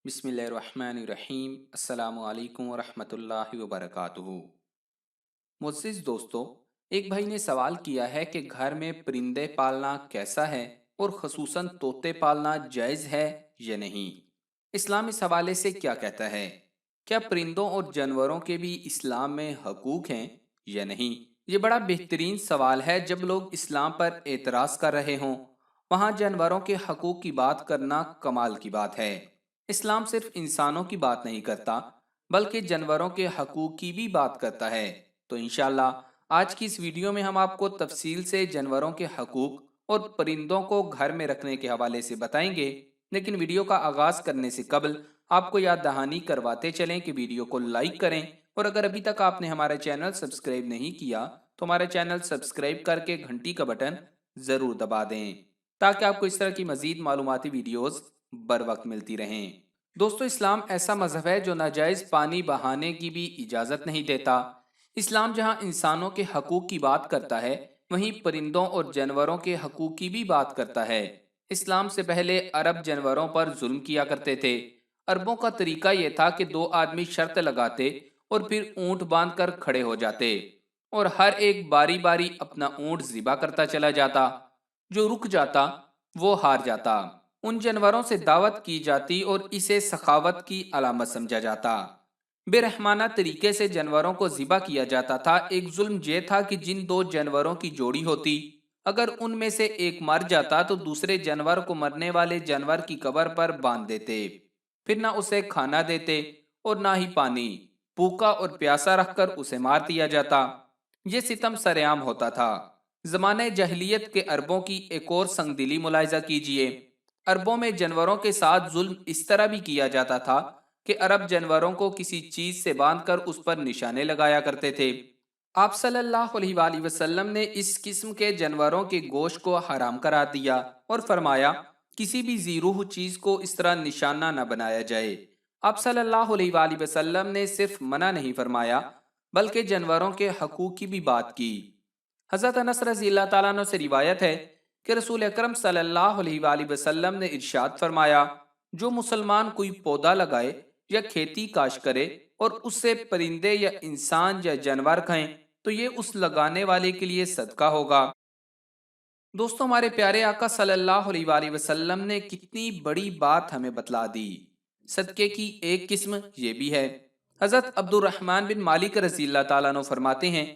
बिस्मिल्लाहिर्रहमानिर्रहीम। अस्सलाम वालेकुम वरहमतुल्लाहि वबरकातुहू। मुअज़्ज़िज़ दोस्तों, एक भाई ने सवाल किया है कि घर में परिंदे पालना कैसा है और ख़ुसूसन तोते पालना जायज़ है या नहीं। इस्लाम इस हवाले से क्या कहता है? क्या परिंदों और जानवरों के भी इस्लाम में हकूक़ हैं या नहीं? ये बड़ा बेहतरीन सवाल है। जब लोग इस्लाम पर एतराज़ कर रहे हों, वहाँ जानवरों के हकूक़ की बात करना कमाल की बात है। इस्लाम सिर्फ इंसानों की बात नहीं करता, बल्कि जानवरों के हकूक़ की भी बात करता है। तो इंशाल्लाह आज की इस वीडियो में हम आपको तफसील से जानवरों के हकूक़ और परिंदों को घर में रखने के हवाले से बताएंगे। लेकिन वीडियो का आगाज़ करने से कबल आपको याद दहानी करवाते चलें कि वीडियो को लाइक करें, और अगर अभी तक आपने हमारा चैनल सब्सक्राइब नहीं किया तो हमारा चैनल सब्सक्राइब करके घंटी का बटन ज़रूर दबा दें, ताकि आपको इस तरह की मज़ीद मालूमाती वीडियोज़ बर वक्त मिलती रहें। दोस्तों, इस्लाम ऐसा मजहब है जो नाजायज़ पानी बहाने की भी इजाज़त नहीं देता। इस्लाम जहाँ इंसानों के हकूक़ की बात करता है, वहीं परिंदों और जानवरों के हकूक़ की भी बात करता है। इस्लाम से पहले अरब जानवरों पर जुल्म किया करते थे। अरबों का तरीका यह था कि दो आदमी शर्त लगाते और फिर ऊंट बांध कर खड़े हो जाते, और हर एक बारी बारी अपना ऊंट ज़िबा करता चला जाता। जो रुक जाता वो हार जाता। उन जानवरों से दावत की जाती और इसे सखावत की अलामत समझा जाता। बेरहमाना तरीके से जानवरों को ज़िबा किया जाता था। एक जुल्म यह था कि जिन दो जानवरों की जोड़ी होती, अगर उनमें से एक मर जाता तो दूसरे जानवर को मरने वाले जानवर की कब्र पर बांध देते। फिर ना उसे खाना देते और ना ही पानी। भूखा और प्यासा रखकर उसे मार दिया जाता। ये सितम सरेआम होता था। ज़माने जahiliयत के अरबों की एक और संगदिली मुलाहिजा कीजिए। अरबों में जानवरों के साथ जुल्म इस तरह भी किया जाता था कि अरब जानवरों को किसी चीज से बांधकर उस पर निशाने लगाया करते थे। आप सल्लल्लाहु अलैहि वसल्लम ने इस किस्म के जानवरों के गोश्त को हराम करा दिया और फरमाया, किसी भी जीरूह चीज को इस तरह निशाना न बनाया जाए। आप सल्लल्लाहु अलैहि वसल्लम ने सिर्फ मना नहीं फरमाया, बल्कि जानवरों के हकूक की भी बात की। हज़रत अनस रज़ी अल्लाह ताला अन्हु से रिवायत है कि रसूल अकरम सल्लल्लाहु अलैहि वसल्लम ने इरशाद फरमाया, जो मुसलमान कोई पौधा लगाए या खेती काश करे और उससे परिंदे या इंसान या जानवर खाएं, तो ये उस लगाने वाले के लिए सदका होगा। दोस्तों, हमारे प्यारे आका सल्लल्लाहु अलैहि वसल्लम ने कितनी बड़ी बात हमें बतला दी। सदके की एक किस्म ये भी है। हज़रत अब्दुर्रहमान बिन मालिक रज़ी अल्लाह ताला अन्हु फरमाते हैं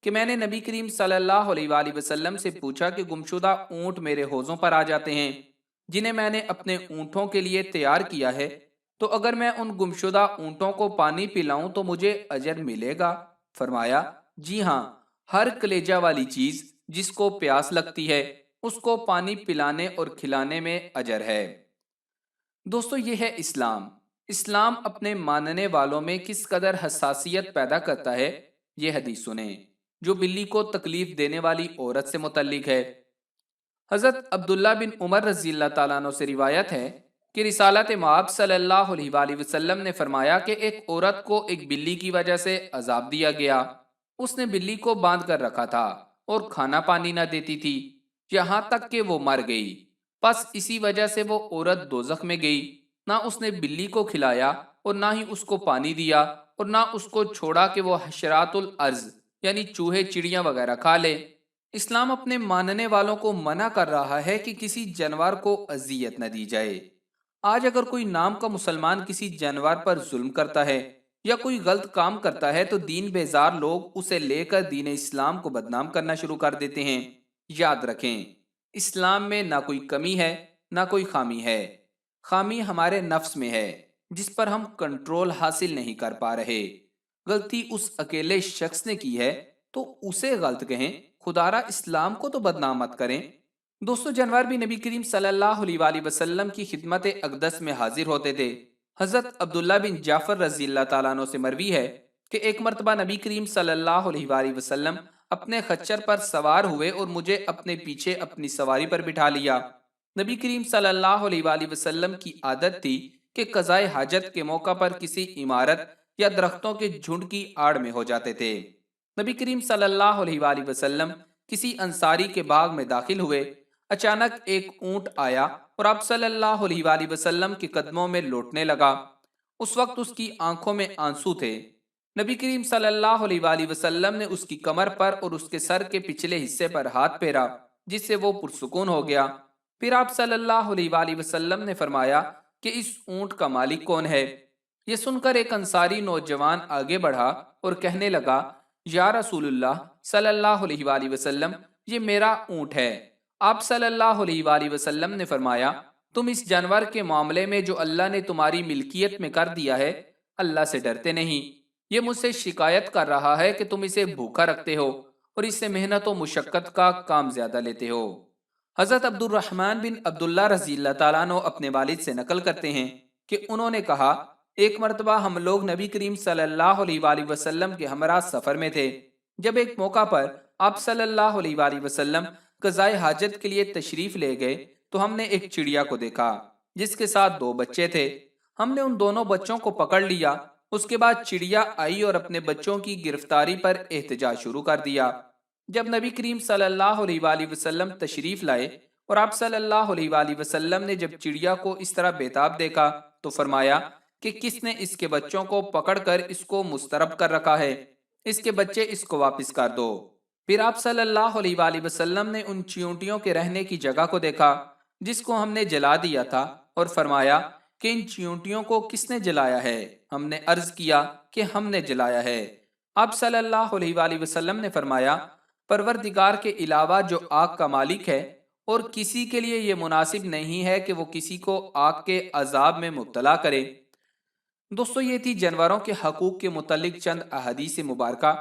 कि मैंने नबी करीम सल्लल्लाहु अलैहि वसल्लम से पूछा कि गुमशुदा ऊँट मेरे हौज़ों पर आ जाते हैं, जिन्हें मैंने अपने ऊँटों के लिए तैयार किया है, तो अगर मैं उन गुमशुदा ऊँटों को पानी पिलाऊं तो मुझे अजर मिलेगा? फरमाया, जी हाँ, हर कलेजा वाली चीज जिसको प्यास लगती है उसको पानी पिलाने और खिलाने में अजर है। दोस्तों, ये है इस्लाम। इस्लाम अपने मानने वालों में किस कदर हसासियत पैदा करता है, ये हदीस सुने जो बिल्ली को तकलीफ देने वाली औरत से मुतल्लिक है। हज़रत अब्दुल्ला बिन उमर रज़ी अल्लाह ताला अन्हु से रिवायत है कि रिसालत मआब सल्लल्लाहु अलैहि वसल्लम ने फरमाया कि एक औरत को एक बिल्ली की वजह से अजाब दिया गया। उसने बिल्ली को बांध कर रखा था और खाना पानी न देती थी, यहाँ तक कि वो मर गई। बस इसी वजह से वो औरत दोजख में गई। ना उसने बिल्ली को खिलाया और ना ही उसको पानी दिया, और ना उसको छोड़ा कि वो हशरातुल अर्ज यानी चूहे चिड़ियां वगैरह खा ले। इस्लाम अपने मानने वालों को मना कर रहा है कि किसी जानवर को अजियत न दी जाए। आज अगर कोई नाम का मुसलमान किसी जानवर पर जुल्म करता है या कोई गलत काम करता है, तो दीन बेजार लोग उसे लेकर दीन इस्लाम को बदनाम करना शुरू कर देते हैं। याद रखें, इस्लाम में ना कोई कमी है ना कोई खामी है। खामी हमारे नफ्स में है, जिस पर हम कंट्रोल हासिल नहीं कर पा रहे। गलती उस अकेले शख्स ने की है तो उसे गलत कहें, खुदारा इस्लाम को तो बदनाम मत करें। दोस्तों, जानवर भी नबी करीम सल्लल्लाहु अलैहि वसल्लम की खिदमत अकदस में हाजिर होते थे। हजरत अब्दुल्ला बिन जाफर रजी अल्लाह ताला अन्हु से मरवी है कि एक मरतबा नबी करीम सल्लल्लाहु अलैहि वसल्लम अपने खच्चर पर सवार हुए और मुझे अपने पीछे अपनी सवारी पर बिठा लिया। नबी करीम सल्लल्लाहु अलैहि वसल्लम की आदत थी कि कज़ाए हाजत के मौका पर किसी इमारत या दरख्तों के झुंड की आड़ में हो जाते थे। नबी करीम सल्लल्लाहु अलैहि वसल्लम किसी अंसारी के बाग में दाखिल हुए। اچانک ایک اونٹ آیا اور آپ صلی اللہ علیہ وآلہ وسلم کے قدموں میں لوٹنے لگا۔ اس وقت اس کی آنکھوں میں آنسو تھے۔ نبی کریم صلی اللہ علیہ وآلہ وسلم نے اس کی کمر پر اور اس کے سر کے پچھلے حصے پر ہاتھ پھیرا، جس سے وہ پرسکون ہو گیا۔ پھر آپ صلی اللہ علیہ وآلہ وسلم نے فرمایا کہ اس اونٹ کا مالک کون ہے؟ یہ سن کر ایک انصاری نوجوان آگے بڑھا اور کہنے لگا، یا رسول اللہ صلی اللہ علیہ وآلہ وسلم، یہ میرا اونٹ ہے۔ آپ صلی اللہ علیہ وآلہ وسلم نے فرمایا، تم اس جانور کے معاملے میں جو اللہ نے تمہاری ملکیت میں کر دیا ہے، اللہ سے ڈرتے نہیں؟ یہ مجھ سے شکایت کر رہا ہے کہ تم اسے بھوکا رکھتے ہو اور اس سے محنت و مشقت کا کام زیادہ لیتے ہو۔ حضرت عبد الرحمن بن عبداللہ رضی اللہ تعالیٰ عنہ اپنے والد سے نقل کرتے ہیں کہ انہوں نے کہا، ایک مرتبہ ہم لوگ نبی کریم صلی اللہ علیہ وآلہ وسلم کے ہمراہ سفر میں تھے۔ جب ایک موقع پر آپ صلی اللہ علیہ وآلہ وسلم قضائے حاجت کے لیے تشریف لے گئے تو ہم نے ایک چڑیا کو دیکھا جس کے ساتھ دو بچے تھے۔ ہم نے ان دونوں بچوں کو پکڑ لیا۔ اس کے بعد چڑیا آئی اور اپنے بچوں کی گرفتاری پر احتجاج شروع کر دیا۔ جب نبی کریم صلی اللہ علیہ وآلہ وسلم تشریف لائے اور آپ صلی اللہ علیہ وآلہ وسلم نے جب چڑیا کو اس طرح بے-تاب دیکھا تو فرمایا کہ کس نے اس کے بچوں کو پکڑ کر اس کو مسترب کر رکھا ہے؟ اس کے بچے اس کو واپس کر دو۔ پھر آپ صلی اللہ علیہ وآلہ وسلم نے ان چیونٹیوں کے رہنے کی جگہ کو دیکھا جس کو ہم نے جلا دیا تھا اور فرمایا کہ ان چیونٹیوں کو کس نے جلایا ہے؟ ہم نے عرض کیا کہ ہم نے جلایا ہے۔ آپ صلی اللہ علیہ وآلہ وسلم نے فرمایا، پروردگار کے علاوہ جو آگ کا مالک ہے اور کسی کے لیے یہ مناسب نہیں ہے کہ وہ کسی کو آگ کے عذاب میں مبتلا کرے۔ دوستو، یہ تھی جانوروں کے حقوق کے متعلق چند احادیث مبارکہ۔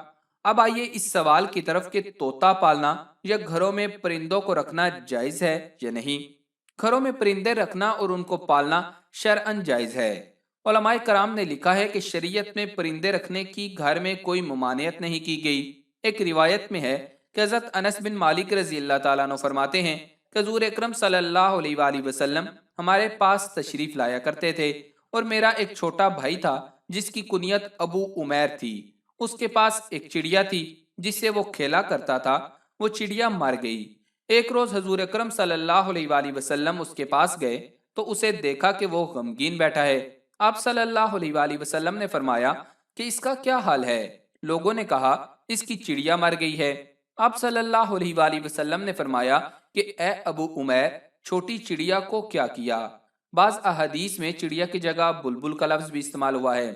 اب آئیے اس سوال کی طرف کہ طوطا پالنا یا گھروں میں پرندوں کو رکھنا جائز ہے یا نہیں۔ گھروں میں پرندے رکھنا اور ان کو پالنا شرعاً جائز ہے۔ علماء کرام نے لکھا ہے کہ شریعت میں پرندے رکھنے کی گھر میں کوئی ممانعت نہیں کی گئی۔ ایک روایت میں ہے کہ حضرت انس بن مالک رضی اللہ تعالیٰ عنہ فرماتے ہیں کہ حضور اکرم صلی اللہ علیہ وآلہ وسلم ہمارے پاس تشریف لایا کرتے تھے اور میرا ایک چھوٹا بھائی تھا جس کی کنیت ابو عمیر تھی۔ اس کے پاس ایک چڑیا تھی جس سے وہ کھیلا کرتا تھا۔ وہ چڑیا مر گئی۔ ایک روز حضور اکرم صلی اللہ علیہ وآلہ وسلم اس کے پاس گئے تو اسے دیکھا کہ وہ غمگین بیٹھا ہے۔ آپ صلی اللہ علیہ وآلہ وسلم نے فرمایا کہ اس کا کیا حال ہے؟ لوگوں نے کہا، اس کی چڑیا مر گئی ہے۔ آپ صلی اللہ علیہ وآلہ وسلم نے فرمایا کہ اے ابو عمیر، چھوٹی چڑیا کو کیا کیا؟ بعض احادیث میں چڑیا کی جگہ بلبل کا لفظ بھی استعمال ہوا ہے۔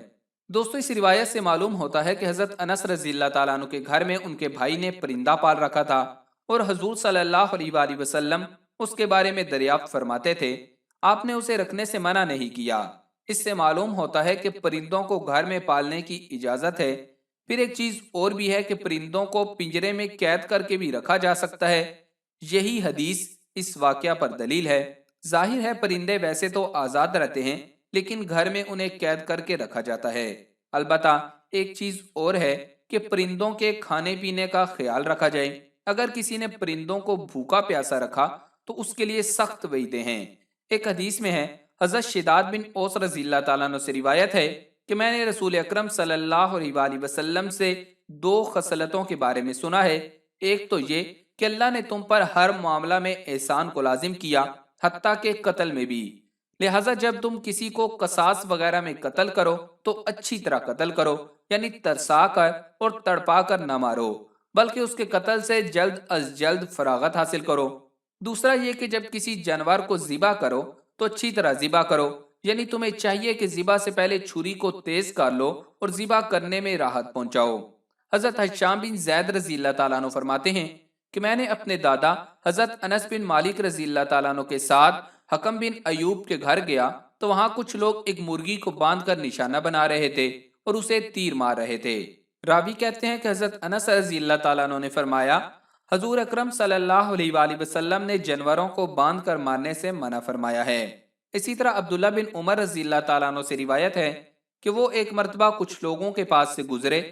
دوستو، اس روایت سے معلوم ہوتا ہے کہ حضرت انس رضی اللہ تعالیٰ عنہ کے گھر میں ان کے بھائی نے پرندہ پال رکھا تھا اور حضور صلی اللہ علیہ وآلہ وسلم اس کے بارے میں دریافت فرماتے تھے۔ آپ نے اسے رکھنے سے منع نہیں کیا۔ اس سے معلوم ہوتا ہے کہ پرندوں کو گھر میں پالنے کی اجازت ہے۔ پھر ایک چیز اور بھی ہے کہ پرندوں کو پنجرے میں قید کر کے بھی رکھا جا سکتا ہے۔ یہی حدیث اس واقعہ پر دلیل ہے۔ ظاہر ہے پرندے ویسے تو آزاد رہتے ہیں لیکن گھر میں انہیں قید کر کے رکھا جاتا ہے۔ البتہ ایک چیز اور ہے کہ پرندوں کے کھانے پینے کا خیال رکھا جائے۔ اگر کسی نے پرندوں کو بھوکا پیاسا رکھا تو اس کے لیے سخت وعیدیں ہیں۔ ایک حدیث میں ہے، حضرت شداد بن اوس رضی اللہ تعالیٰ عنہ سے روایت ہے کہ میں نے رسول اکرم صلی اللہ علیہ وآلہ وسلم سے دو خصلتوں کے بارے میں سنا ہے۔ ایک تو یہ کہ اللہ نے تم پر ہر معاملہ میں احسان کو لازم کیا، حتیٰ کہ قتل میں بھی۔ لہٰذا جب تم کسی کو قصاص وغیرہ میں قتل کرو تو اچھی طرح قتل کرو، یعنی ترسا کر اور تڑپا کر نہ مارو، بلکہ اس کے قتل سے جلد از جلد فراغت حاصل کرو۔ دوسرا یہ کہ جب کسی جانور کو ذبح کرو تو اچھی طرح ذبح کرو، یعنی تمہیں چاہیے کہ ذبح سے پہلے چھری کو تیز کر لو اور ذبح کرنے میں راحت پہنچاؤ۔ حضرت حشام بن زید رضی اللہ تعالیٰ عنہ فرماتے ہیں کہ میں نے اپنے دادا حضرت انس بن مالک رضی اللہ تعالیٰ عنہ کے ساتھ حکم بن ایوب کے گھر گیا تو وہاں کچھ لوگ ایک مرغی کو باندھ کر نشانہ بنا رہے تھے اور اسے تیر مار رہے تھے۔ راوی کہتے ہیں کہ حضرت انس رضی اللہ تعالیٰ عنہ نے فرمایا، حضور اکرم صلی اللہ علیہ وآلہ وسلم نے جانوروں کو باندھ کر مارنے سے منع فرمایا ہے۔ اسی طرح عبداللہ بن عمر رضی اللہ تعالیٰ عنہ سے روایت ہے کہ وہ ایک مرتبہ کچھ لوگوں کے پاس سے گزرے۔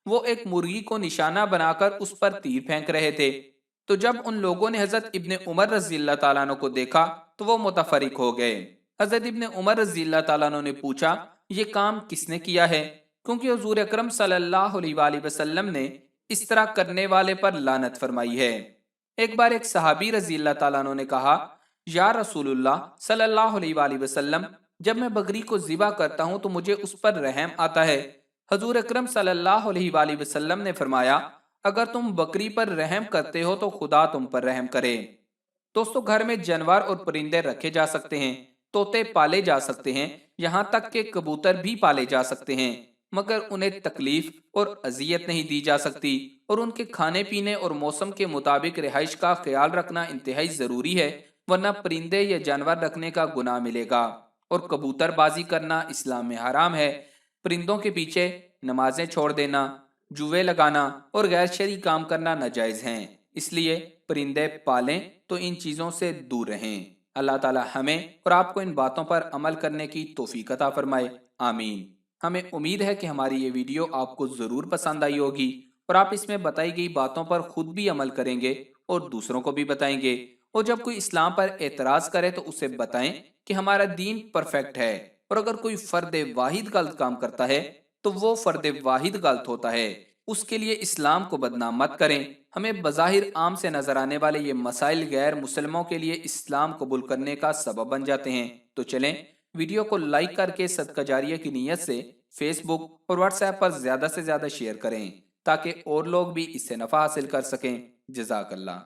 وہ ایک مرغی کو نشانہ بنا کر اس پر تیر پھینک رہے تھے، تو جب ان لوگوں نے حضرت ابن عمر رضی اللہ تعالیٰ عنہ کو دیکھا تو وہ متفرق ہو گئے۔ حضرت ابن عمر رضی اللہ تعالیٰ عنہ نے پوچھا، یہ کام کس نے کیا ہے؟ کیونکہ حضور اکرم صلی اللہ علیہ وآلہ وسلم نے اس طرح کرنے والے پر لعنت فرمائی ہے۔ एक बार एक सहाबी रजी अल्लाह ताला अन्हु ने कहा, या रसूलुल्लाह सल्लल्लाहु अलैहि वसल्लम, जब मैं बकरी को ज़िबा करता हूँ तो मुझे उस पर रहम आता है। हजूर अकरम सल्लल्लाहु अलैहि वसल्लम ने फरमाया, अगर तुम बकरी पर रहम करते हो तो खुदा तुम पर रहम करे। दोस्तों, घर में जानवर और परिंदे रखे जा सकते हैं, तोते पाले जा सकते हैं, यहाँ तक कि कबूतर भी पाले जा सकते हैं, मगर उन्हें तकलीफ और अजियत नहीं दी जा सकती, और उनके खाने पीने और मौसम के मुताबिक रिहाइश का ख्याल रखना इंतहाई ज़रूरी है, वरना परिंदे या जानवर रखने का गुनाह मिलेगा। और कबूतरबाजी करना इस्लाम में हराम है। परिंदों के पीछे नमाजें छोड़ देना, जुए लगाना और गैर शरई काम करना नाजायज़ हैं। इसलिए परिंदे पालें तो इन चीज़ों से दूर रहें। अल्लाह ताला हमें और आपको इन बातों पर अमल करने की तौफीक अता फरमाए। आमीन। हमें उम्मीद है कि हमारी ये वीडियो आपको ज़रूर पसंद आई होगी और आप इसमें बताई गई बातों पर खुद भी अमल करेंगे और दूसरों को भी बताएंगे। और जब कोई इस्लाम पर एतराज़ करे तो उसे बताएं कि हमारा दीन परफेक्ट है, और अगर कोई फ़र्द वाहिद गलत काम करता है तो वो फ़र्द वाहिद गलत होता है। उसके लिए इस्लाम को बदनाम मत करें। हमें बज़ाहिर आम से नजर आने वाले ये मसाइल गैर मुसलमों के लिए इस्लाम कबूल करने का सबब बन जाते हैं। तो चलें, वीडियो को लाइक करके सदका जारिया की नीयत से फेसबुक और व्हाट्सएप पर ज़्यादा से ज़्यादा शेयर करें ताकि और लोग भी इससे नफ़ा हासिल कर सकें। जज़ाकल्लाह।